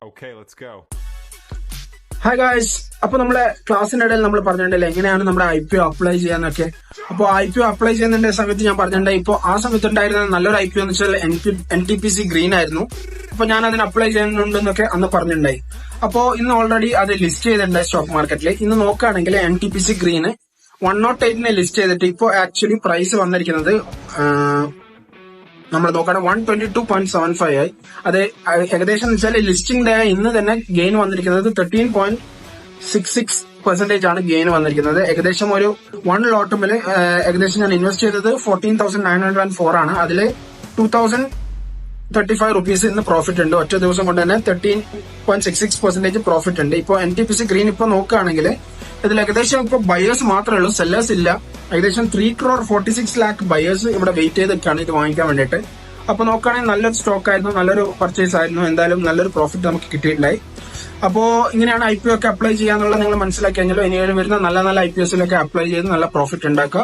Okay, let's go. Hi guys, അപ്പൊ നമ്മളെ ക്ലാസ്സിനിടയിൽ നമ്മൾ പറഞ്ഞിട്ടുണ്ടല്ലോ എങ്ങനെയാണ് നമ്മുടെ IPO അപ്ലൈ ചെയ്യാന്നൊക്കെ. അപ്പോൾ IPO അപ്ലൈ ചെയ്യുന്നതിന്റെ സമയത്ത് ഞാൻ പറഞ്ഞിട്ടുണ്ടായി, ഇപ്പൊ ആ സമയത്ത് ഉണ്ടായിരുന്ന നല്ലൊരു IPO എന്ന് വെച്ചാൽ NTPC ഗ്രീൻ ആയിരുന്നു. അപ്പൊ ഞാൻ അതിന് അപ്ലൈ ചെയ്യുന്നുണ്ടെന്നൊക്കെ അന്ന് പറഞ്ഞിട്ടുണ്ടായി. അപ്പോ ഇന്ന് ഓൾറെഡി അത് ലിസ്റ്റ് ചെയ്തിട്ടുണ്ട് സ്റ്റോക്ക് മാർക്കറ്റിൽ. ഇന്ന് നോക്കുകയാണെങ്കിൽ NTPC ഗ്രീന് 108 ലിസ്റ്റ് ചെയ്തിട്ട് ഇപ്പോ ആക്ച്വലി പ്രൈസ് വന്നിരിക്കുന്നത് നമ്മൾ നോക്കുകയാണെങ്കിൽ 122.75 ആയി. അത് ഏകദേശം എന്ന് വെച്ചാൽ ലിസ്റ്റിംഗ് ഡേ ഇന്ന് തന്നെ ഗെയിൻ വന്നിരിക്കുന്നത് 13.66% ആണ് ഗെയിൻ വന്നിരിക്കുന്നത്. ഏകദേശം ഒരു 1 ലോട്ടുമിൽ ഏകദേശം ഞാൻ ഇൻവെസ്റ്റ് ചെയ്തത് 14,904 ആണ്. അതിൽ 2,035 റുപ്പീസ് ഇന്ന് പ്രോഫിറ്റ് ഉണ്ട്. ഒറ്റ ദിവസം കൊണ്ട് തന്നെ 13.66% പ്രോഫിറ്റ് ഉണ്ട്. ഇപ്പൊ NTPC ഗ്രീൻ ഇപ്പൊ നോക്കുകയാണെങ്കിൽ ഇതിൽ ഏകദേശം ഇപ്പൊ ബയേഴ്സ് മാത്രമേ ഉള്ളൂ, സെല്ലേഴ്സ് ഇല്ല. ഏകദേശം 3.46 crore ബയേഴ്സ് ഇവിടെ വെയിറ്റ് ചെയ്തിട്ടാണ് ഇത് വാങ്ങിക്കാൻ വേണ്ടിയിട്ട്. അപ്പൊ നോക്കുകയാണെങ്കിൽ നല്ലൊരു സ്റ്റോക്ക് ആയിരുന്നു, നല്ലൊരു പർച്ചേസ് ആയിരുന്നു. എന്തായാലും നല്ലൊരു പ്രോഫിറ്റ് നമുക്ക് കിട്ടിയിട്ടുണ്ടായി. അപ്പോ ഇങ്ങനെയാണ് IPO ഒക്കെ അപ്ലൈ ചെയ്യാന്നുള്ളത് നിങ്ങൾ മനസ്സിലാക്കി കഴിഞ്ഞാലോ. ഇനി വരുന്ന നല്ല IPOസിലൊക്കെ അപ്ലൈ ചെയ്ത് നല്ല പ്രോഫിറ്റ് ഉണ്ടാക്കുക.